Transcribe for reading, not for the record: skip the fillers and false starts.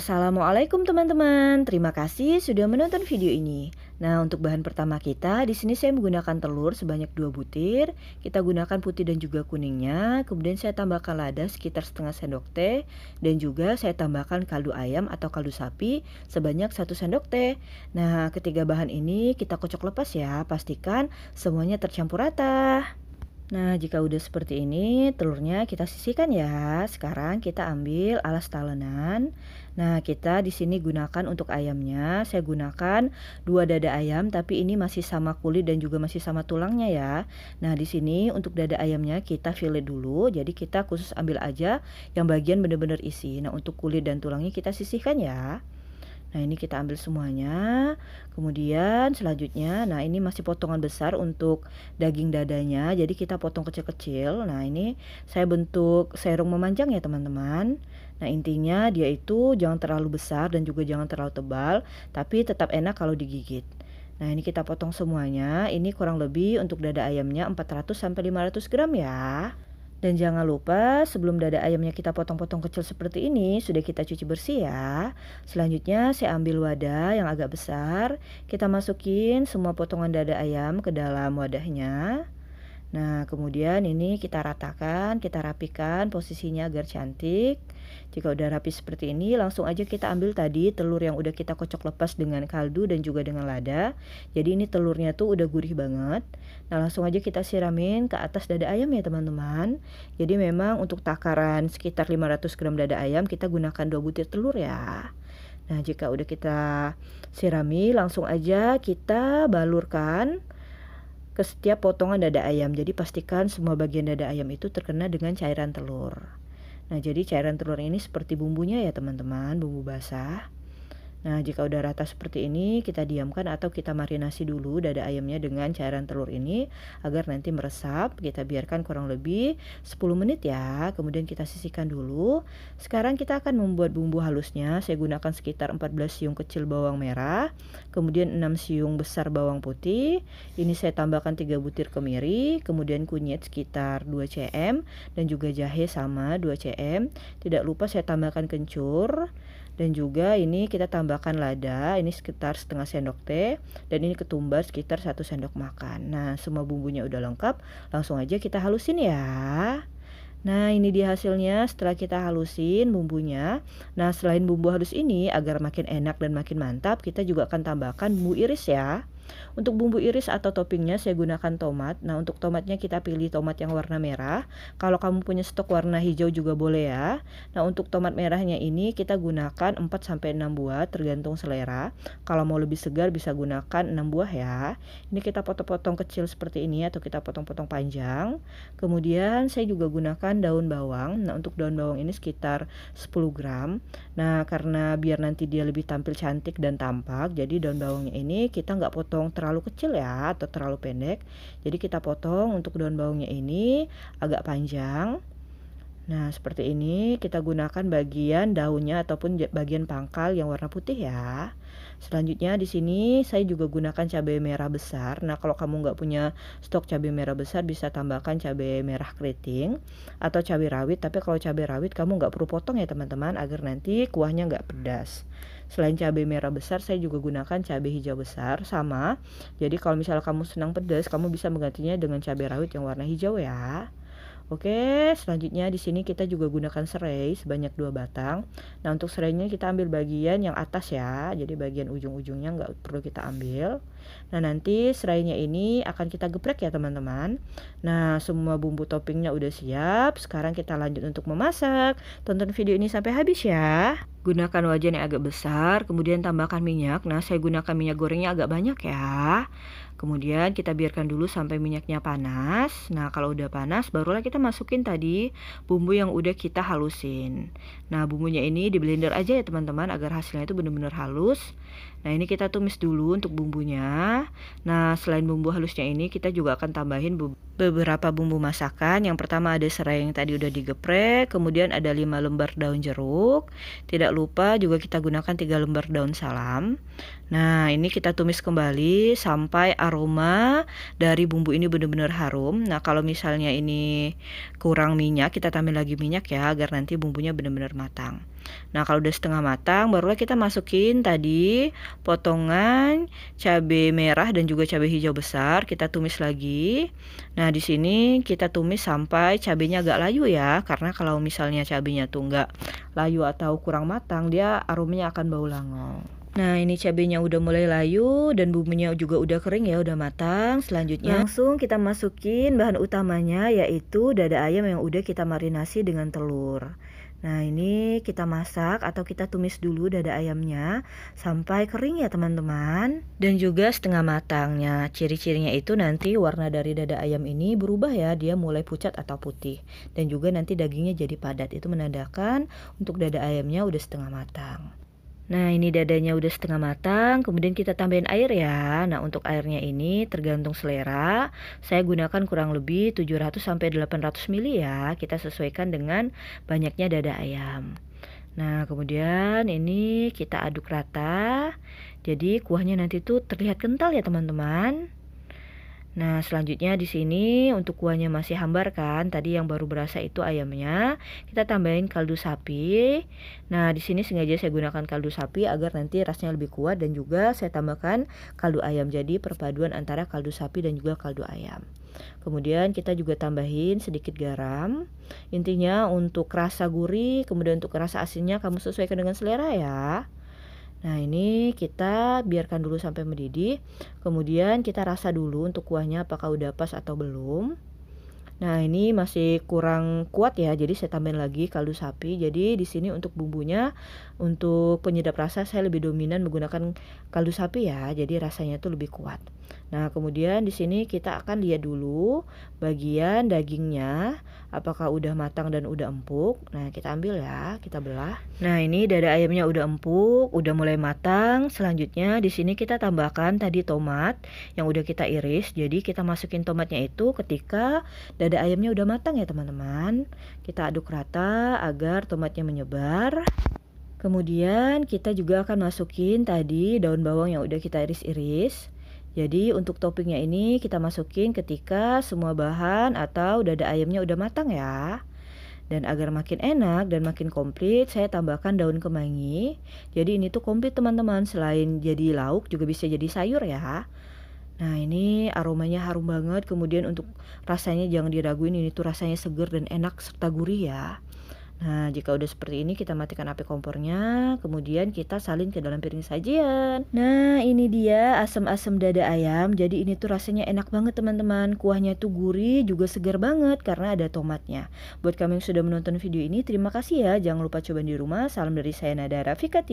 Assalamualaikum teman-teman, terima kasih sudah menonton video ini. Nah, untuk bahan pertama kita, di sini saya menggunakan telur sebanyak 2 butir. Kita gunakan putih dan juga kuningnya. Kemudian saya tambahkan lada sekitar setengah sendok teh. Dan juga saya tambahkan kaldu ayam atau kaldu sapi sebanyak 1 sendok teh. Nah, ketiga bahan ini kita kocok lepas ya. Pastikan semuanya tercampur rata. Nah, jika udah seperti ini, telurnya kita sisihkan ya. Sekarang kita ambil alas talenan. Nah, kita di sini gunakan untuk ayamnya. Saya gunakan 2 dada ayam, tapi ini masih sama kulit dan juga masih sama tulangnya ya. Nah, di sini untuk dada ayamnya kita fillet dulu. Jadi kita khusus ambil aja yang bagian benar-benar isi. Nah, untuk kulit dan tulangnya kita sisihkan ya. Nah, ini kita ambil semuanya. Kemudian selanjutnya, nah ini masih potongan besar untuk daging dadanya. Jadi kita potong kecil-kecil. Nah, ini saya bentuk serung memanjang ya, teman-teman. Nah, intinya dia itu jangan terlalu besar dan juga jangan terlalu tebal, tapi tetap enak kalau digigit. Nah, ini kita potong semuanya. Ini kurang lebih untuk dada ayamnya 400 sampai 500 gram ya. Dan jangan lupa sebelum dada ayamnya kita potong-potong kecil seperti ini sudah kita cuci bersih ya. Selanjutnya saya ambil wadah yang agak besar. Kita masukin semua potongan dada ayam ke dalam wadahnya. Nah, kemudian ini kita ratakan, kita rapikan posisinya agar cantik. Jika udah rapi seperti ini, langsung aja kita ambil tadi telur yang udah kita kocok lepas dengan kaldu dan juga dengan lada. Jadi ini telurnya tuh udah gurih banget. Nah, langsung aja kita siramin ke atas dada ayam ya, teman-teman. Jadi memang untuk takaran sekitar 500 gram dada ayam kita gunakan 2 butir telur ya. Nah, jika udah kita sirami, langsung aja kita balurkan ke setiap potongan dada ayam. Jadi pastikan semua bagian dada ayam itu terkena dengan cairan telur. Nah, jadi cairan telur ini seperti bumbunya ya, teman-teman, bumbu basah. Nah, jika udah rata seperti ini, kita diamkan atau kita marinasi dulu dada ayamnya dengan cairan telur ini agar nanti meresap. Kita biarkan kurang lebih 10 menit ya. Kemudian kita sisihkan dulu. Sekarang kita akan membuat bumbu halusnya. Saya gunakan sekitar 14 siung kecil bawang merah, kemudian 6 siung besar bawang putih. Ini saya tambahkan 3 butir kemiri, kemudian kunyit sekitar 2 cm dan juga jahe sama 2 cm. Tidak lupa saya tambahkan kencur. Dan juga ini kita tambahkan lada, ini sekitar setengah sendok teh, dan ini ketumbar sekitar 1 sendok makan. Nah, semua bumbunya udah lengkap, langsung aja kita halusin ya. Nah, ini dia hasilnya setelah kita halusin bumbunya. Nah, selain bumbu halus ini, agar makin enak dan makin mantap, kita juga akan tambahkan bumbu iris ya. Untuk bumbu iris atau toppingnya saya gunakan tomat. Nah, untuk tomatnya kita pilih tomat yang warna merah. Kalau kamu punya stok warna hijau juga boleh ya. Nah, untuk tomat merahnya ini kita gunakan 4-6 buah tergantung selera. Kalau mau lebih segar bisa gunakan 6 buah ya. Ini kita potong-potong kecil seperti ini atau kita potong-potong panjang. Kemudian saya juga gunakan daun bawang. Nah, untuk daun bawang ini sekitar 10 gram. Nah, karena biar nanti dia lebih tampil cantik dan tampak, jadi daun bawangnya ini kita nggak potong terlalu kecil ya atau terlalu pendek. Jadi kita potong untuk daun bawangnya ini agak panjang. Nah, seperti ini kita gunakan bagian daunnya ataupun bagian pangkal yang warna putih ya. Selanjutnya di sini saya juga gunakan cabai merah besar. Nah, kalau kamu nggak punya stok cabai merah besar bisa tambahkan cabai merah keriting atau cabai rawit. Tapi kalau cabai rawit kamu nggak perlu potong ya, teman-teman, agar nanti kuahnya nggak pedas. Selain cabai merah besar, saya juga gunakan cabai hijau besar sama. Jadi kalau misalnya kamu senang pedas, kamu bisa menggantinya dengan cabai rawit yang warna hijau ya. Oke, selanjutnya di sini kita juga gunakan serai sebanyak 2 batang. Nah, untuk serainya kita ambil bagian yang atas ya. Jadi bagian ujung-ujungnya nggak perlu kita ambil. Nah, nanti serainya ini akan kita geprek ya, teman-teman. Nah, semua bumbu toppingnya udah siap. Sekarang kita lanjut untuk memasak. Tonton video ini sampai habis ya. Gunakan wajan yang agak besar, kemudian tambahkan minyak. Nah, saya gunakan minyak gorengnya agak banyak ya. Kemudian kita biarkan dulu sampai minyaknya panas. Nah, kalau udah panas barulah kita masukin tadi bumbu yang udah kita halusin. Nah, bumbunya ini di blender aja ya, teman-teman, agar hasilnya itu benar-benar halus. Nah, ini kita tumis dulu untuk bumbunya. Nah, selain bumbu halusnya ini kita juga akan tambahin beberapa bumbu masakan. Yang pertama ada serai yang tadi udah digeprek, kemudian ada 5 lembar daun jeruk. Tidak lupa juga kita gunakan 3 lembar daun salam. Nah, ini kita tumis kembali sampai aroma dari bumbu ini benar-benar harum. Nah, kalau misalnya ini kurang minyak, kita tambah lagi minyak ya, agar nanti bumbunya benar-benar matang. Nah, kalau udah setengah matang, barulah kita masukin tadi potongan cabai merah dan juga cabai hijau besar. Kita tumis lagi. Nah, di sini kita tumis sampai cabainya agak layu ya, karena kalau misalnya cabainya tuh nggak layu atau kurang matang, dia aromanya akan bau langong. Nah, ini cabenya udah mulai layu dan bumbunya juga udah kering ya, udah matang. Selanjutnya langsung kita masukin bahan utamanya, yaitu dada ayam yang udah kita marinasi dengan telur. Nah, ini kita masak atau kita tumis dulu dada ayamnya sampai kering ya teman-teman. Dan juga setengah matangnya. Ciri-cirinya itu nanti warna dari dada ayam ini berubah ya, dia mulai pucat atau putih. Dan juga nanti dagingnya jadi padat, itu menandakan untuk dada ayamnya udah setengah matang. Nah, ini dadanya udah setengah matang, kemudian kita tambahin air ya. Nah, untuk airnya ini tergantung selera. Saya gunakan kurang lebih 700 sampai 800 ml ya. Kita sesuaikan dengan banyaknya dada ayam. Nah, kemudian ini kita aduk rata. Jadi kuahnya nanti tuh terlihat kental ya, teman-teman. Nah, selanjutnya di sini untuk kuahnya masih hambar kan, tadi yang baru berasa itu ayamnya, kita tambahin kaldu sapi. Nah, di sini sengaja saya gunakan kaldu sapi agar nanti rasanya lebih kuat, dan juga saya tambahkan kaldu ayam, jadi perpaduan antara kaldu sapi dan juga kaldu ayam. Kemudian kita juga tambahin sedikit garam. Intinya untuk rasa gurih, kemudian untuk rasa asinnya kamu sesuaikan dengan selera ya. Nah, ini kita biarkan dulu sampai mendidih. Kemudian kita rasa dulu untuk kuahnya apakah udah pas atau belum. Nah, ini masih kurang kuat ya, jadi saya tambahin lagi kaldu sapi. Jadi di sini untuk bumbunya, untuk penyedap rasa saya lebih dominan menggunakan kaldu sapi ya, jadi rasanya tuh lebih kuat. Nah, kemudian di sini kita akan lihat dulu bagian dagingnya, apakah udah matang dan udah empuk. Nah, kita ambil ya, kita belah. Nah, ini dada ayamnya udah empuk, udah mulai matang. Selanjutnya di sini kita tambahkan tadi tomat yang udah kita iris. Jadi kita masukin tomatnya itu ketika dada ayamnya udah matang ya teman-teman. Kita aduk rata agar tomatnya menyebar. Kemudian kita juga akan masukin tadi daun bawang yang udah kita iris-iris. Jadi untuk toppingnya ini kita masukin ketika semua bahan atau dada ayamnya udah matang ya. Dan agar makin enak dan makin komplit, saya tambahkan daun kemangi. Jadi ini tuh komplit teman-teman, selain jadi lauk juga bisa jadi sayur ya. Nah, ini aromanya harum banget. Kemudian untuk rasanya jangan diraguin, ini tuh rasanya seger dan enak serta gurih ya. Nah, jika udah seperti ini kita matikan api kompornya, kemudian kita salin ke dalam piring sajian. Nah, ini dia asam-asam dada ayam. Jadi ini tuh rasanya enak banget teman-teman. Kuahnya tuh gurih, juga segar banget karena ada tomatnya. Buat kamu yang sudah menonton video ini, terima kasih ya. Jangan lupa coba di rumah. Salam dari saya Nada Rafika TV.